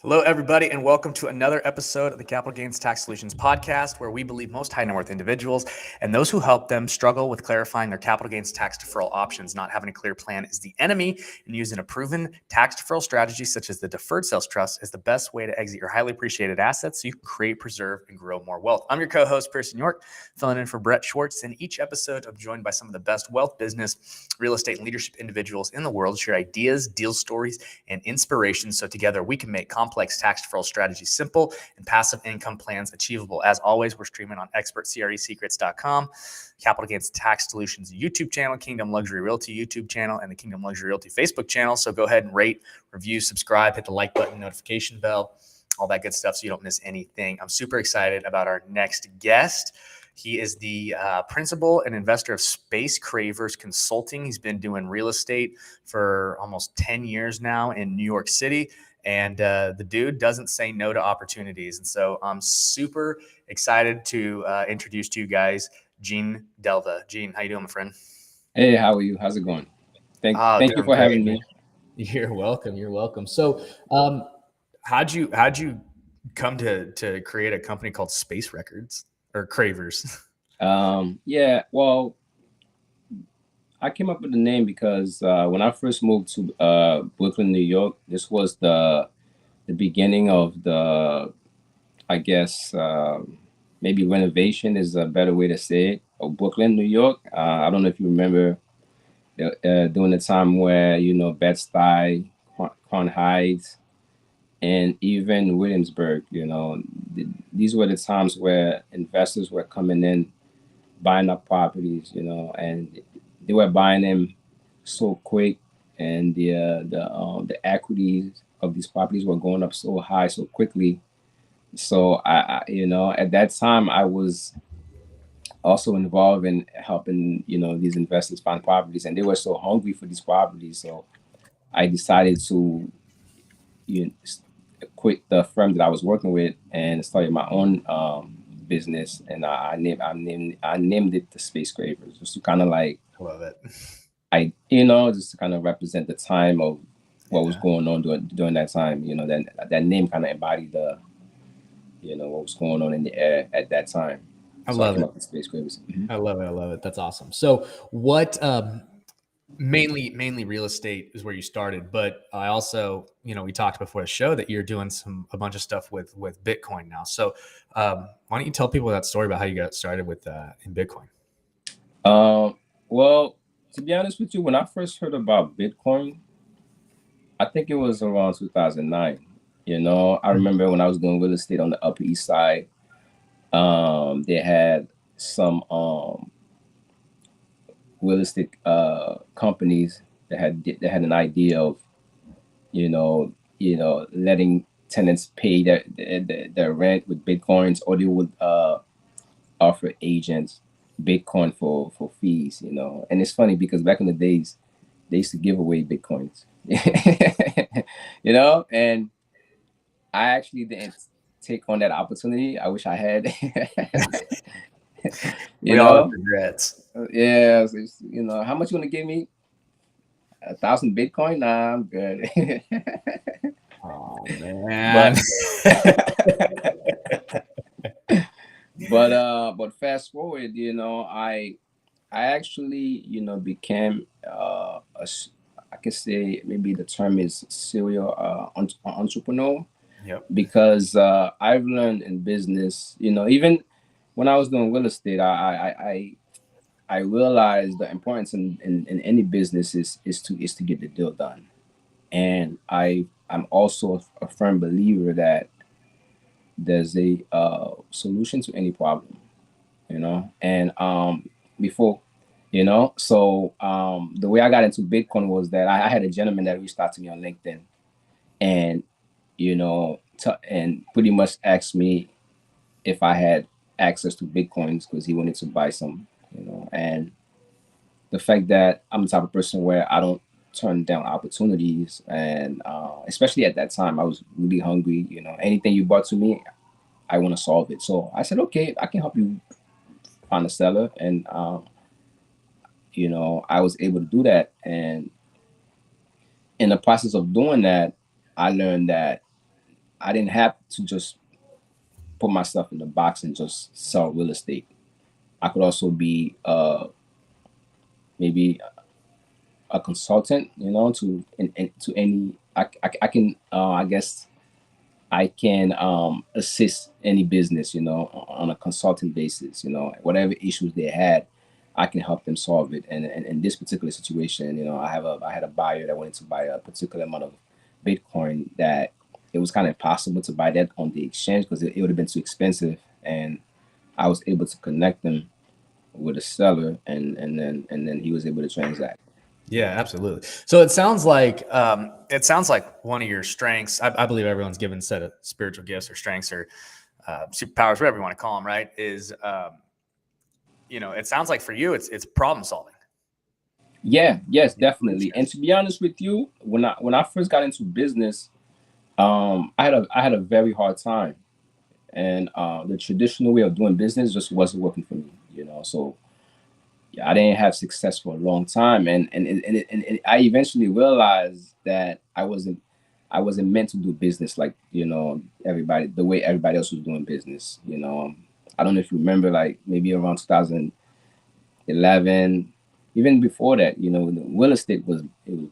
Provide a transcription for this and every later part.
Hello, everybody, and welcome to another episode of the Capital Gains Tax Solutions podcast, where we believe most high net worth individuals and those who help them struggle with clarifying their capital gains tax deferral options. Not having a clear plan is the enemy, and using a proven tax deferral strategy such as the Deferred Sales Trust is the best way to exit your highly appreciated assets so you can create, preserve, and grow more wealth. I'm your co-host, Pearson York, filling in for Brett Swarts. In each episode, I'm joined by some of the best wealth, business, real estate, and leadership individuals in the world to share ideas, deal stories, and inspiration so together we can make complex tax deferral strategies simple and passive income plans achievable. As always, we're streaming on expertcresecrets.com, Capital Gains Tax Solutions YouTube channel, Kingdom Luxury Realty YouTube channel, and the Kingdom Luxury Realty Facebook channel. So go ahead and rate, review, subscribe, hit the like button, notification bell, all that good stuff so you don't miss anything. I'm super excited about our next guest. He is the principal and investor of Space Cravers Consulting. He's been doing real estate for almost 10 years now in New York City. And the dude doesn't say no to opportunities. And so I'm super excited to introduce to you guys Gene Delva. Gene, how you doing, my friend? Hey, how are you? How's it going? Thank you for having me. You're welcome. You're welcome. So how'd you come to create a company called Space Records or Cravers? Yeah, well, I came up with the name because when I first moved to Brooklyn, New York, this was the beginning of the, I guess, maybe renovation is a better way to say it, of Brooklyn, New York. I don't know if you remember during the time where, Bed-Stuy, Crown Heights, and even Williamsburg, these were the times where investors were coming in, buying up properties, and they were buying them so quick, and the equities of these properties were going up so high so quickly. So at that time I was also involved in helping these investors find properties, and they were so hungry for these properties. So I decided to you know, s- quit the firm that I was working with and started my own business, and I named it the Space Cravers, just to kind of like I love it. just to kind of represent the time of what was going on during that time. That name kind of embodied the what was going on in the air at that time. I So I love came it. up with Space Cravers. I love it. I love it. That's awesome. So what mainly real estate is where you started, but I also, we talked before the show that you're doing a bunch of stuff with Bitcoin now. So why don't you tell people that story about how you got started with in Bitcoin? Well, to be honest with you, when I first heard about Bitcoin, I think it was around 2009. I remember when I was doing real estate on the Upper East Side, they had some real estate companies that had an idea of letting tenants pay their rent with bitcoins, or they would offer agents bitcoin for fees. And it's funny because back in the days they used to give away bitcoins. And I actually didn't take on that opportunity. I wish I had. We all have regrets. Yeah. So how much you want to give me? 1,000 Bitcoin? Nah, I'm good. Oh man. but fast forward, I actually became I can say maybe the term is serial entrepreneur. Yep. Because I've learned in business, even when I was doing real estate, I realized the importance in any business is to get the deal done. And I'm also a firm believer that there's a solution to any problem, and before, so the way I got into Bitcoin was that I had a gentleman that reached out to me on LinkedIn, and and pretty much asked me if I had access to Bitcoins because he wanted to buy some, and the fact that I'm the type of person where I don't turn down opportunities, and especially at that time, I was really hungry. Anything you brought to me, I want to solve it. So I said, okay, I can help you find a seller, and I was able to do that. And in the process of doing that, I learned that I didn't have to just put myself in the box and just sell real estate. I could also be maybe a consultant, you know, to any. I can I guess I can assist any business, you know, on a consultant basis. You know, whatever issues they had, I can help them solve it. And in this particular situation, you know, I had a buyer that wanted to buy a particular amount of Bitcoin that it was kind of impossible to buy that on the exchange because it would have been too expensive. And I was able to connect them with a seller, and then he was able to transact. Yeah, absolutely. So it sounds like one of your strengths. I believe everyone's given a set of spiritual gifts or strengths or superpowers, whatever you want to call them. Right? Is it sounds like for you, it's problem solving. Yeah, yes, definitely. And to be honest with you, when I first got into business, I had a very hard time, and the traditional way of doing business just wasn't working for me. You know, so yeah, I didn't have success for a long time, and I eventually realized that I wasn't meant to do business like, you know, everybody the way everybody else was doing business. You know, I don't know if you remember, like maybe around 2011, even before that, you know, the real estate was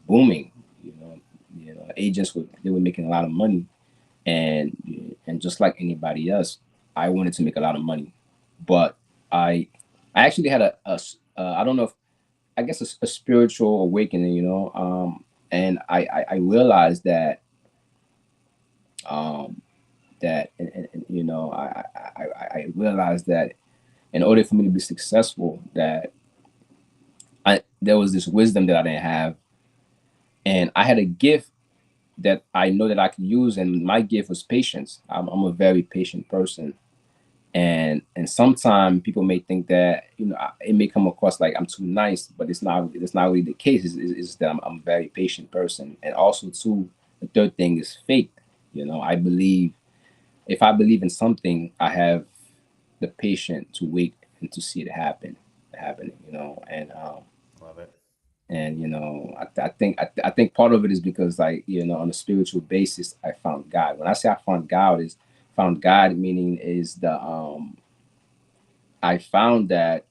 booming. Agents were making a lot of money, and just like anybody else, I wanted to make a lot of money, but I actually had I don't know if I guess a spiritual awakening, you know, and I realized that um, and, you know, I realized that in order for me to be successful, that there was this wisdom that I didn't have, and I had a gift that I know that I could use, and my gift was patience. I'm a very patient person, and sometimes people may think that, you know, it may come across like I'm too nice, but it's not really the case. It's that I'm a very patient person, and also too, the third thing is faith. You know, I believe if I believe in something, I have the patience to wait and to see it happening. You know, Love it. and you know, I think part of it is because, like, you know, on a spiritual basis, I found God. When I say I found God, meaning is the I found that,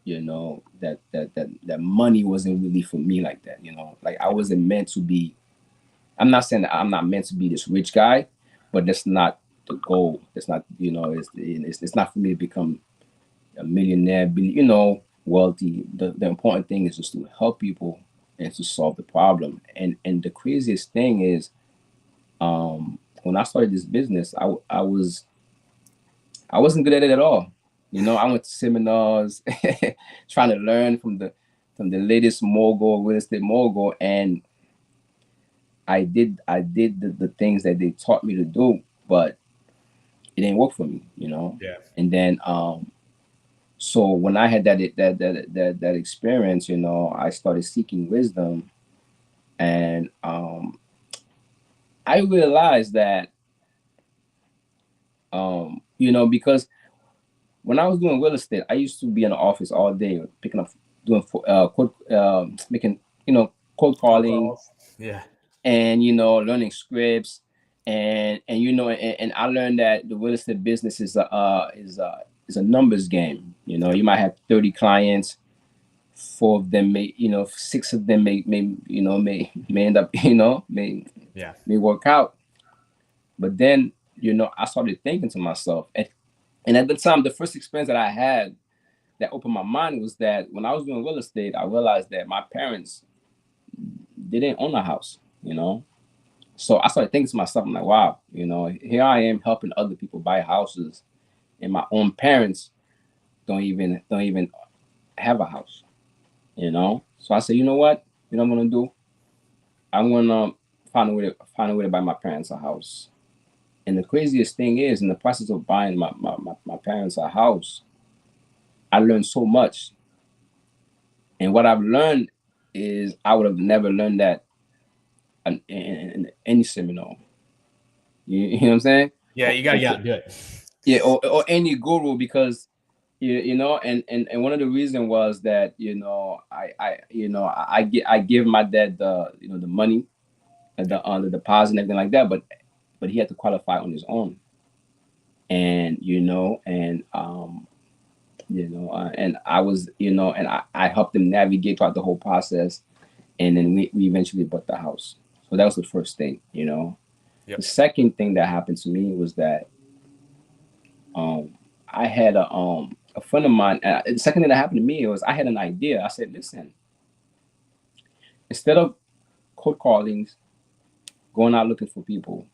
you know, that money wasn't really for me like that. You know, like I wasn't meant to be. I'm not saying that I'm not meant to be this rich guy, but that's not the goal. That's not, you know, it's not for me to become a millionaire, be, you know, wealthy. The important thing is just to help people and to solve the problem. And the craziest thing is, when I started this business, I wasn't good at it at all. You know, I went to seminars trying to learn from the latest mogul, real estate mogul, and I did the things that they taught me to do, but it didn't work for me, you know. Yeah. And then so when I had that experience, you know, I started seeking wisdom, and I realized that you know, because when I was doing real estate, I used to be in the office all day, picking up, doing making, you know, cold Cold calling, calls. Yeah. and you know, learning scripts, and you know, and I learned that the real estate business is a numbers game. You know, Yep. you might have 30 clients, four of them may, you know, six of them may you know, may end up, you know, Yeah. may work out. But then, you know, I started thinking to myself, and at the time, the first experience that I had that opened my mind was that when I was doing real estate, I realized that my parents, they didn't own a house, you know. So I started thinking to myself, I'm like, wow, you know, here I am helping other people buy houses, and my own parents don't even have a house, you know. So I said, you know what? You know what I'm gonna do? I'm gonna find a way to buy my parents a house. And the craziest thing is, in the process of buying my parents a house, I learned so much. And what I've learned is I would have never learned that in any seminar. You know what I'm saying? Yeah. You got to get out and do it. Yeah, or any guru, because you know, and one of the reasons was that, you know, I give my dad the, you know, the money, the deposit and everything like that, but but he had to qualify on his own. And and I was, and I helped him navigate throughout the whole process, and then we eventually bought the house. So that was the first thing. Yep. The second thing that happened to me was that I had a friend of mine. The second thing that happened to me was I had an idea. I said, listen, instead of cold callings, going out looking for people,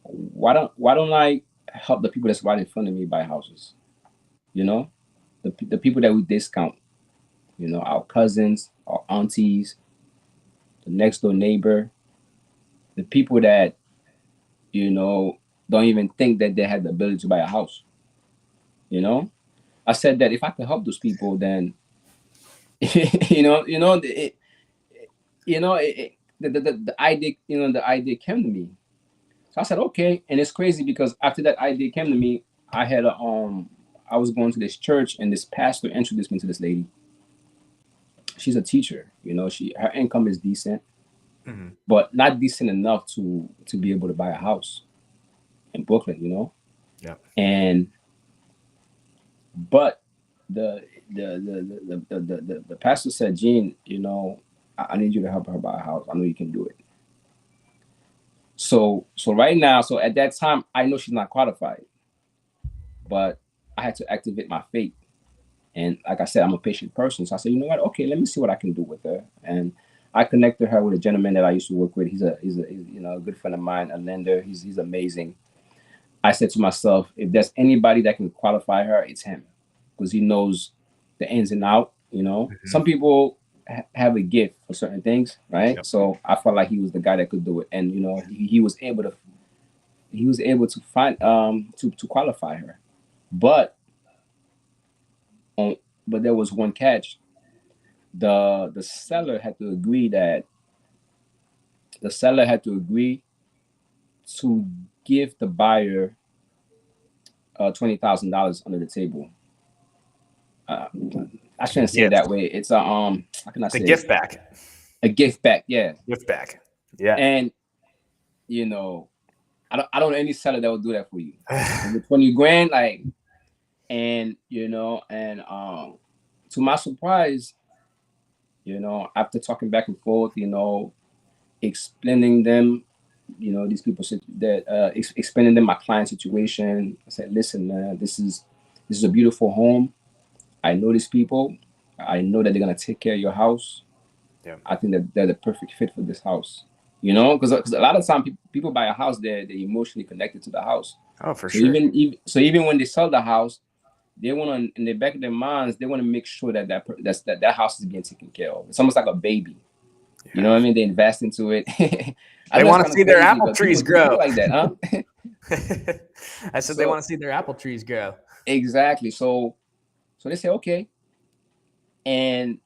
why don't I help the people that's right in front of me buy houses? The people that we discount, our cousins, our aunties, the next door neighbor, the people that don't even think that they had the ability to buy a house. I said that if I could help those people, then the idea, the idea came to me. So I said, okay. And it's crazy because after that idea came to me, I was going to this church, and this pastor introduced me to this lady. She's a teacher. Her income is decent, but not decent enough to be able to buy a house in Brooklyn. Yeah. But the pastor said, Gene, I need you to help her buy a house. I know you can do it. So right now, so at that time, I know she's not qualified, but I had to activate my faith. And like I said, I'm a patient person. So I said, you know what? Okay, let me see what I can do with her. And I connected her with a gentleman that I used to work with. He's a good friend of mine, a lender. He's amazing. I said to myself, if there's anybody that can qualify her, it's him, because he knows the ins and out. Some people have a gift for certain things, right? Yep. So I felt like he was the guy that could do it, and he was able to find to qualify her, but there was one catch. The seller had to agree to give the buyer $20,000 under the table. I shouldn't say it that way. It's how can I say a gift back. A gift back, yeah. Gift back. Yeah. And I don't know any seller that will do that for you. With 20 grand, like, and to my surprise, after talking back and forth, explaining them, these people that explaining them my client situation. I said, listen, man, this is a beautiful home. I know these people. I know that they're gonna take care of your house. Yeah. I think that they're the perfect fit for this house. Because a lot of times people buy a house, they're emotionally connected to the house. Oh, for So sure. Even when they sell the house, they want to, in the back of their minds, they want to make sure that house is being taken care of. It's almost like a baby. Yeah. You know what I mean? They invest into it. They want to see their apple trees grow. Like that, huh? I said they want to see their apple trees grow. Exactly. So they say, okay. And,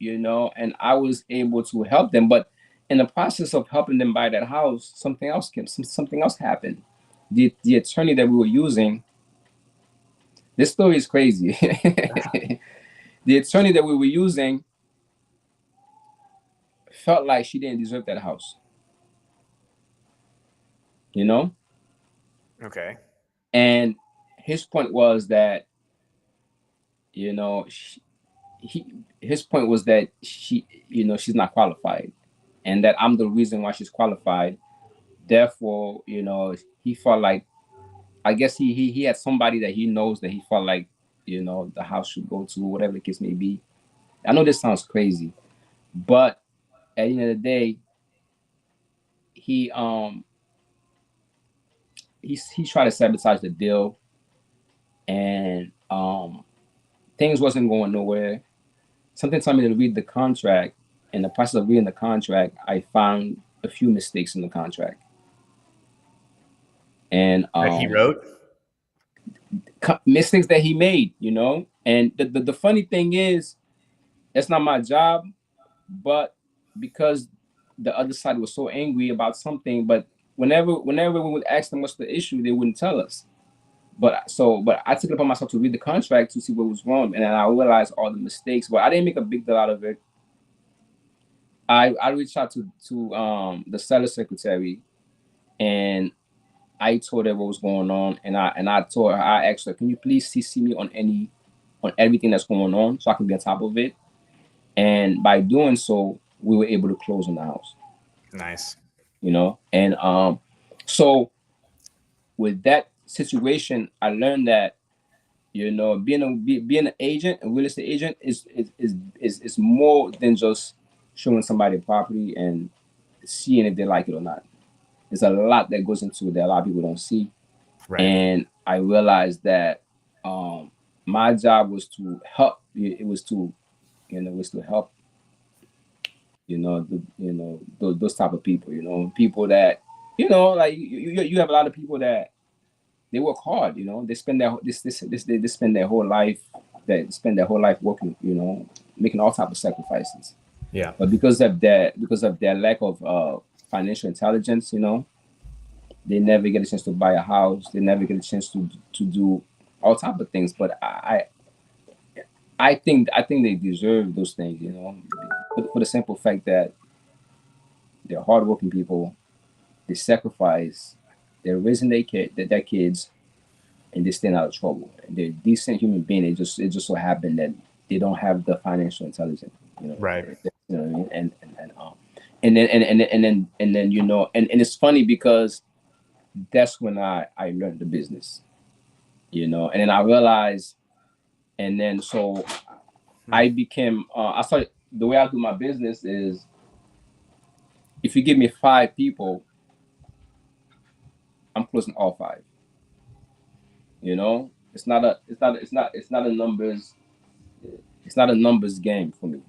and I was able to help them. But in the process of helping them buy that house, something else happened. The attorney that we were using, this story is crazy. The attorney that we were using felt like she didn't deserve that house. Okay. And his point was that, his point was that she, she's not qualified, and that I'm the reason why she's qualified. Therefore, he felt like, I guess he had somebody that he knows that he felt like, the house should go to, whatever the case may be. I know this sounds crazy, but at the end of the day, he tried to sabotage the deal, and things wasn't going nowhere. Something told me to read the contract. In the process of reading the contract, I found a few mistakes in the contract. And that he wrote? Mistakes that he made, And the funny thing is, that's not my job, but because the other side was so angry about something, but whenever we would ask them what's the issue, they wouldn't tell us. But I took it upon myself to read the contract to see what was wrong, and then I realized all the mistakes. But I didn't make a big deal out of it. I reached out to the seller secretary, And I told her what was going on, and I told her, I asked her, can you please CC me on everything that's going on so I can be on top of it. And by doing so, we were able to close on the house. Nice. And so with that situation, I learned that being an agent, a real estate agent, is more than just showing somebody a property and seeing if they like it or not. There's a lot that goes into it that a lot of people don't see. Right. And I realized that my job was to help. It was to help. Those type of people. People that like you have a lot of people that they work hard. They spend they spend their whole life. They spend their whole life working. Making all type of sacrifices. Yeah. But because of their lack of financial intelligence, they never get a chance to buy a house. They never get a chance to do all type of things. But I think they deserve those things, for the simple fact that they're hardworking people. They sacrifice. They're raising their kids, and they stay out of trouble. And they're decent human beings. It just so happened that they don't have the financial intelligence, Right. what I mean? And then and it's funny because that's when I learned the business, and then I realized, and then so I became I started, the way I do my business is, if you give me 5 people, I'm closing all 5. It's not a numbers game for me.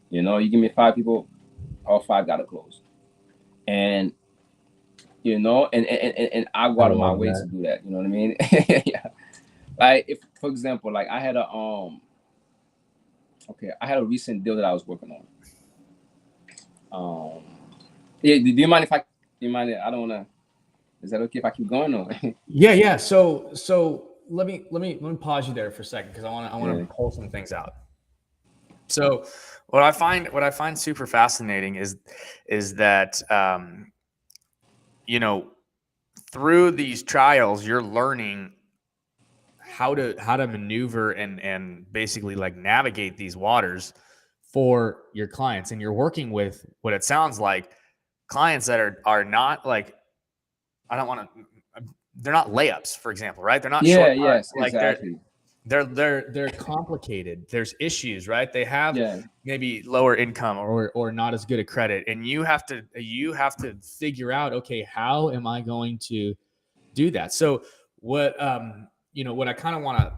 You give me 5 people, all 5 gotta close. And and I go out of my way to do that. You know what I mean? Yeah. Like, if, for example, like I had a recent deal that I was working on. Yeah, do you mind if I? Do you mind? I don't wanna. Is that okay if I keep going? Or? Yeah. So let me pause you there for a second, because I want to pull some things out. So what I find super fascinating is that through these trials, you're learning how to maneuver and basically like navigate these waters for your clients, and you're working with what it sounds like clients that are not like, I don't want to, they're not layups, for example, right? They're not short. Yes, like exactly. They're complicated. There's issues, right? They have maybe lower income or not as good a credit, and you have to figure out, okay, how am I going to do that? So what what I kind of want to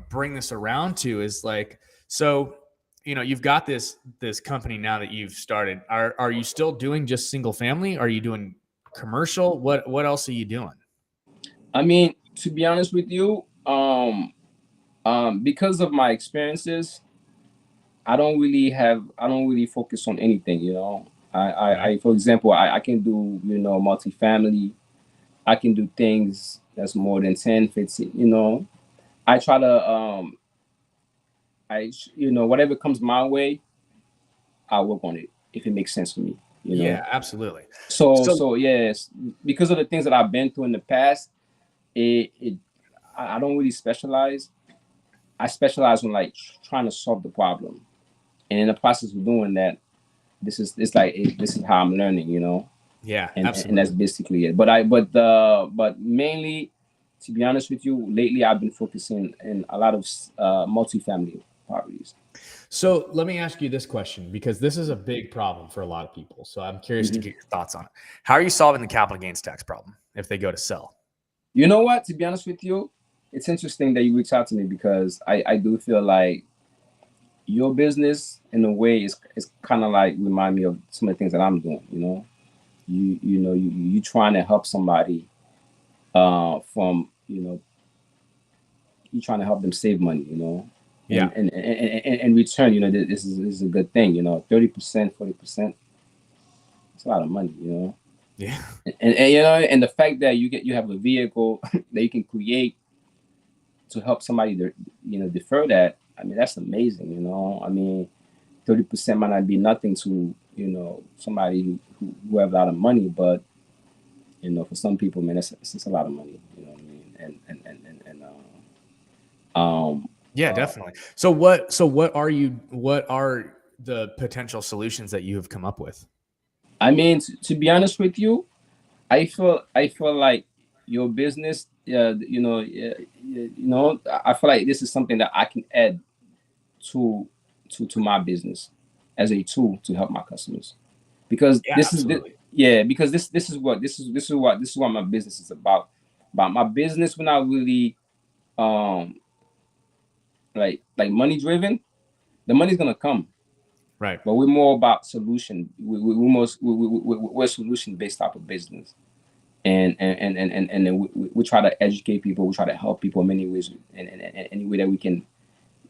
bring this around to is like, so you've got this company now that you've started. Are you still doing just single family? Are you doing commercial? What else are you doing? I mean, to be honest with you, because of my experiences, I don't really focus on anything. I for example, I can do multifamily. I can do things that's more than 10, 15. I try to whatever comes my way, I work on it if it makes sense for me. Yeah, absolutely. So yes, because of the things that I've been through in the past, I don't really specialize. I specialize on like trying to solve the problem, and in the process of doing that, this is how I'm learning. Yeah, and absolutely. And that's basically it. But mainly, to be honest with you, lately I've been focusing in a lot of multifamily properties. So let me ask you this question, because this is a big problem for a lot of people. So I'm curious to get your thoughts on it. How are you solving the capital gains tax problem if they go to sell? You know what? To be honest with you, it's interesting that you reach out to me, because I do feel like your business, in a way, is kind of like remind me of some of the things that I'm doing. You trying to help somebody from you trying to help them save money. Yeah. And in return, this is a good thing. 30%, 40%. It's a lot of money. Yeah. And the fact that you have a vehicle that you can create to help somebody defer that. I mean, that's amazing. I mean, 30% might not be nothing to somebody who have a lot of money, but You know, for some people, man, that's a lot of money. You know what I mean? Yeah, definitely. So what are the potential solutions that you have come up with? I mean, to be honest with you, I feel like your business, I feel like this is something that I can add to to my business as a tool to help my customers, because Yeah, absolutely. this is what my business is about. But my business, we're not really um like money driven. The money's gonna come, Right. but we're more about solution. We're a solution based type of business. And then we try to educate people. We try to help people in many ways, in any way that we can,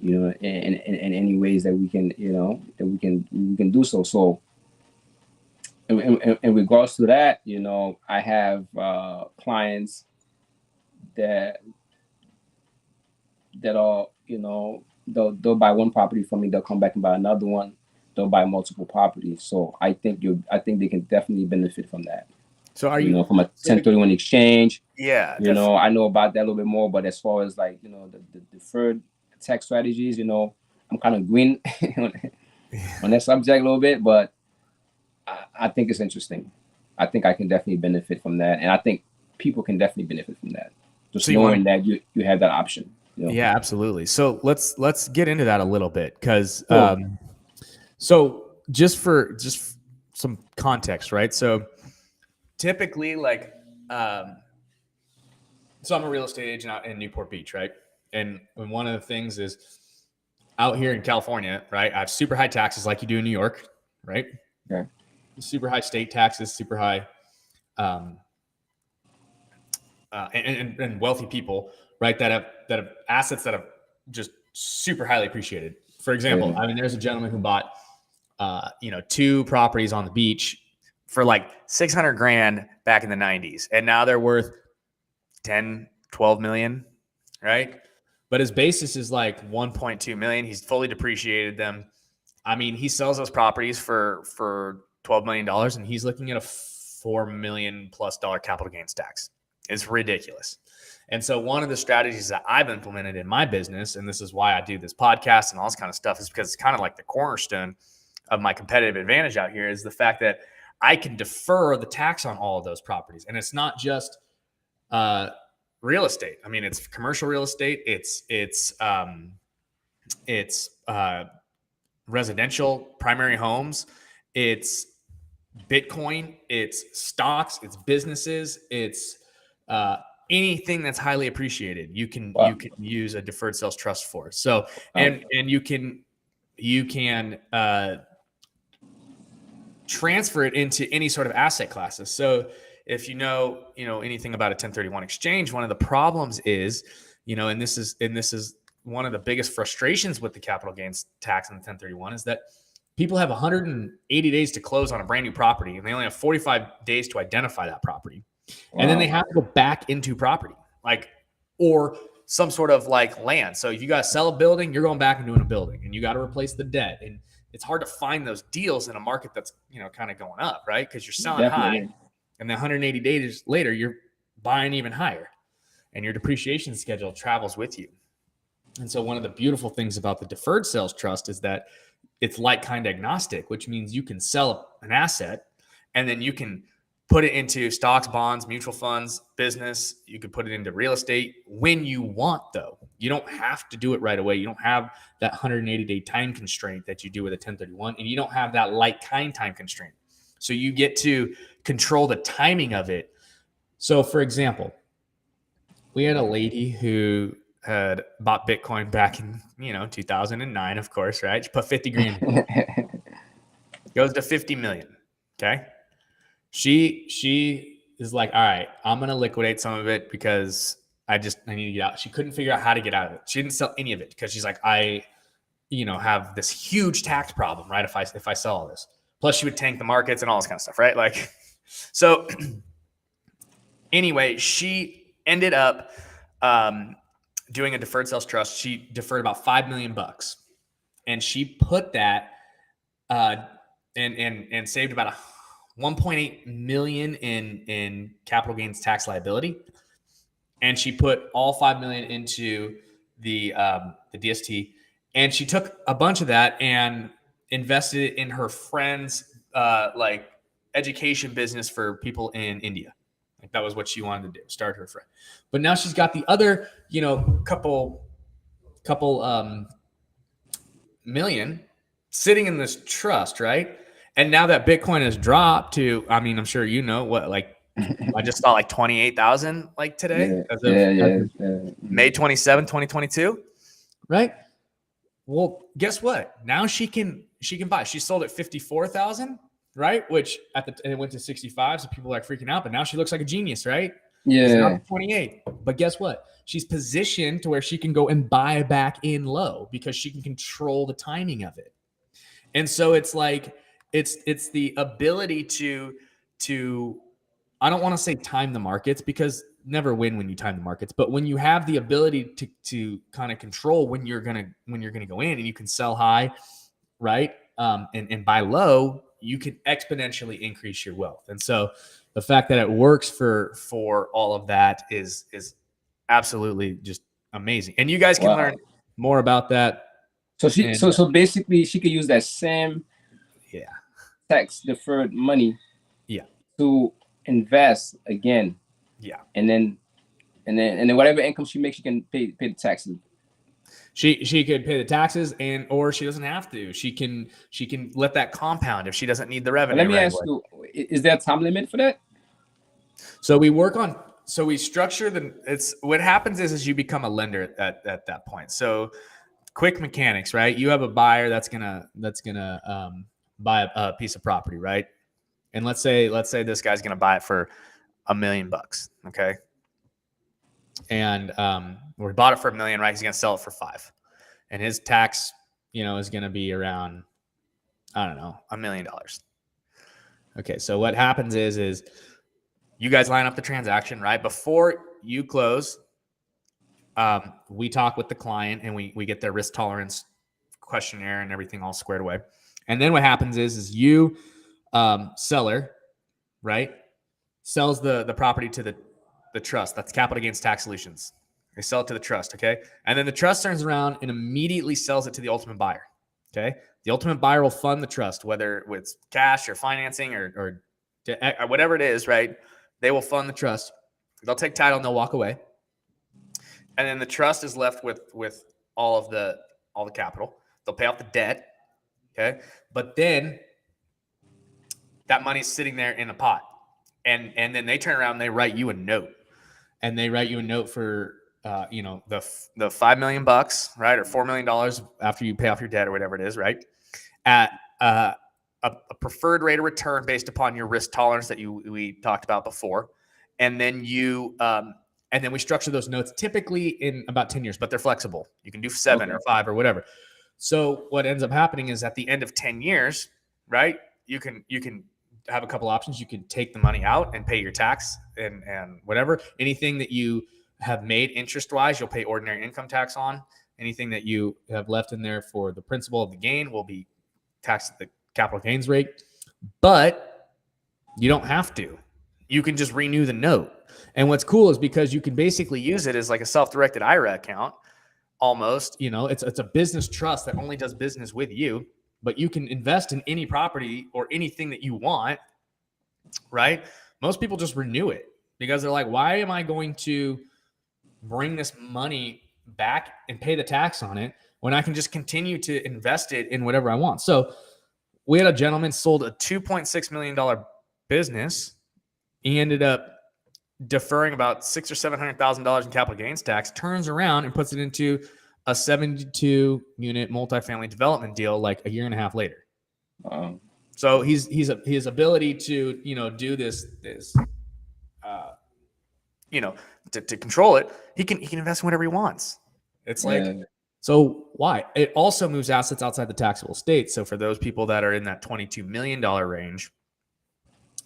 in any ways that we can, that we can do so. So in regards to that, I have clients that are, they'll buy one property from me, they'll come back and buy another one, they'll buy multiple properties. So I think they can definitely benefit from that. So are you From a 1031 exchange. Yeah, I know about that a little bit more, but as far as like, the deferred tax strategies, I'm kind of green on that subject a little bit, but I think it's interesting. I think I can definitely benefit from that. And I think people can definitely benefit from that. Just So knowing that you have that option. Yeah, absolutely. So let's get into that a little bit, because Cool. so just some context, right? So typically, like, so I'm a real estate agent out in Newport Beach, right? And one of the things is out here in California, right? I have super high taxes, like you do in New York, right? Okay. Super high state taxes, super high, and wealthy people, right? That have assets that have just super highly appreciated. For example, I mean, there's a gentleman who bought, 2 properties on the beach for like 600 grand back in the 90s, and now they're worth 10, 12 million, right? But his basis is like 1.2 million. He's fully depreciated them. I mean, he sells those properties for $12 million, and he's looking at a $4 million plus capital gains tax. It's ridiculous. And so one of the strategies that I've implemented in my business, and this is why I do this podcast and all this kind of stuff, is because it's kind of like the cornerstone of my competitive advantage out here, is the fact that I can defer the tax on all of those properties. And it's not just real estate. I mean, it's commercial real estate. It's residential primary homes. It's Bitcoin. It's stocks. It's businesses. It's anything that's highly appreciated. You can use a deferred sales trust for. So and you can transfer it into any sort of asset classes. So if you know anything about a 1031 exchange, one of the problems is, and this is one of the biggest frustrations with the capital gains tax on the 1031, is that people have 180 days to close on a brand new property, and they only have 45 days to identify that property. Wow. And then they have to go back into property, or some sort of like land. So if you got to sell a building, you're going back and doing a building, and you got to replace the debt. And it's hard to find those deals in a market that's, kind of going up, right? Because you're selling high, and then 180 days later, you're buying even higher, and your depreciation schedule travels with you. And so one of the beautiful things about the deferred sales trust is that it's like-kind agnostic, which means you can sell an asset and then you can put it into stocks, bonds, mutual funds, business. You could put it into real estate when you want, though. You don't have to do it right away. You don't have that 180-day time constraint that you do with a 1031, and you don't have that like-kind time constraint. So you get to control the timing of it. So, for example, we had a lady who had bought Bitcoin back in, 2009, of course, right? She put 50 grand in. Goes to 50 million. Okay. She is like, all right, I'm going to liquidate some of it because I need to get out. She couldn't figure out how to get out of it. She didn't sell any of it because she's like, I have this huge tax problem, right? If I sell all this, plus she would tank the markets and all this kind of stuff, right? So anyway, she ended up, doing a deferred sales trust. She deferred about $5 million, and she put that and saved about 1.8 million in capital gains tax liability, and she put all 5 million into the DST, and she took a bunch of that and invested it in her friend's like education business for people in India. Like that was what she wanted to do, start her friend. But now she's got the other, couple million sitting in this trust, right? And now that Bitcoin has dropped to, I mean, I'm sure what, like I just saw like 28,000 like today as of May 27, 2022, right? Well, guess what? Now she can buy. She sold at 54,000, right? Which it went to 65, so people are like freaking out. But now she looks like a genius, right? It's now 28. But guess what? She's positioned to where she can go and buy back in low because she can control the timing of it. And so it's like it's the ability to I don't want to say time the markets, because never win when you time the markets, but when you have the ability to kind of control when you're gonna go in, and you can sell high, right? And buy low, you can exponentially increase your wealth. And so the fact that it works for all of that is absolutely just amazing. And you guys can learn more about that. So so basically she could use that same tax deferred money to invest again. And then whatever income she makes, she can pay the taxes. She could pay the taxes, or she doesn't have to. She can let that compound if she doesn't need the revenue. But let me ask you, is there a time limit for that? So we structure it's what happens is you become a lender at that point. So quick mechanics, right? You have a buyer that's gonna buy a piece of property, right? And let's say this guy's gonna buy it for $1 million, okay? And we bought it for $1 million, right? He's gonna sell it for $5 million, and his tax, is gonna be around, I don't know, $1 million. Okay, so what happens is you guys line up the transaction, right? Before you close, we talk with the client, and we get their risk tolerance questionnaire and everything all squared away. And then what happens is you, seller, right, sells the property to the trust. That's Capital Gains Tax Solutions. They sell it to the trust, okay? And then the trust turns around and immediately sells it to the ultimate buyer, okay? The ultimate buyer will fund the trust, whether it's cash or financing or whatever it is, right? They will fund the trust. They'll take title and they'll walk away. And then the trust is left with all the capital. They'll pay off the debt, okay? But then that money's sitting there in a pot. And then they turn around and they write you a note. And they write you a note for the $5 million, right? Or $4 million after you pay off your debt or whatever it is, right? At a preferred rate of return based upon your risk tolerance that we talked about before. And then and then we structure those notes typically in about 10 years, but they're flexible. You can do 7 or 5 or whatever. So what ends up happening is at the end of 10 years, right? You can have a couple options. You can take the money out and pay your tax and whatever. Anything that you have made interest-wise, you'll pay ordinary income tax on. Anything that you have left in there for the principal of the gain will be taxed at the capital gains rate. But you don't have to. You can just renew the note. And what's cool is because you can basically use it as like a self-directed IRA account almost. It's a business trust that only does business with you. But you can invest in any property or anything that you want, right? Most people just renew it because they're like, why am I going to bring this money back and pay the tax on it when I can just continue to invest it in whatever I want? So we had a gentleman sold a $2.6 million business. He ended up deferring about $600,000 or $700,000 in capital gains tax, turns around and puts it into a 72-unit multifamily development deal like a year and a half later. So his ability to do this to control it, he can invest in whatever he wants. It's like, so why? It also moves assets outside the taxable state. So for those people that are in that $22 million range,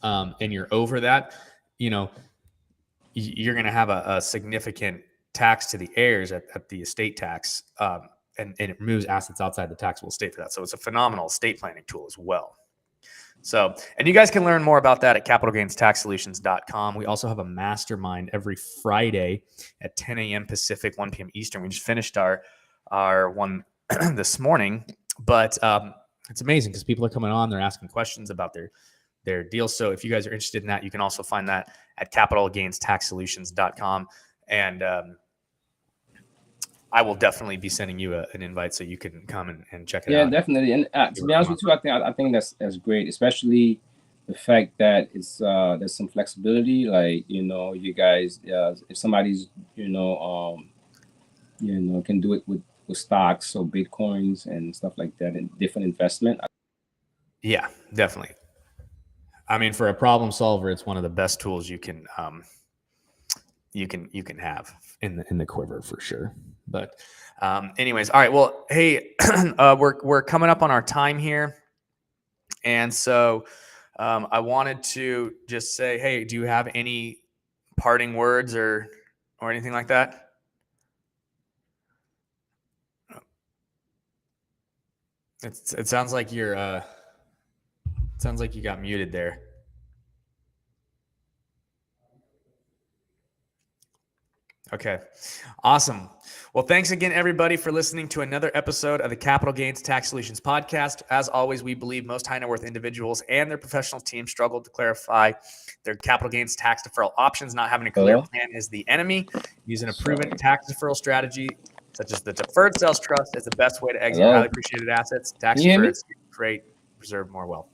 and you're over that, you're going to have a significant tax to the heirs at the estate tax, and it moves assets outside the taxable state for that. So it's a phenomenal estate planning tool as well. So, and you guys can learn more about that at capitalgainstaxsolutions.com. We also have a mastermind every Friday at 10 a.m. Pacific, 1 p.m. Eastern. We just finished our one this morning, but it's amazing because people are coming on, they're asking questions about their deals. So if you guys are interested in that, you can also find that at capitalgainstaxsolutions.com. And I will definitely be sending you an invite so you can come and check it out. Yeah, definitely. And to be honest with you, I think that's great, especially the fact that it's there's some flexibility. Like, you guys, if somebody's can do it with stocks or bitcoins and stuff like that and different investment. Yeah, definitely. I mean, for a problem solver, it's one of the best tools you can have in the quiver for sure. But anyways, all right. Well, hey, we're coming up on our time here, and so I wanted to just say, hey, do you have any parting words or anything like that? It sounds like you're sounds like you got muted there. Okay. Awesome. Well, thanks again, everybody, for listening to another episode of the Capital Gains Tax Solutions podcast. As always, we believe most high net worth individuals and their professional teams struggle to clarify their capital gains tax deferral options. Not having a clear plan is the enemy. Using a proven tax deferral strategy, such as the Deferred Sales Trust, is the best way to exit highly appreciated assets. Tax deferred, create, preserve more wealth.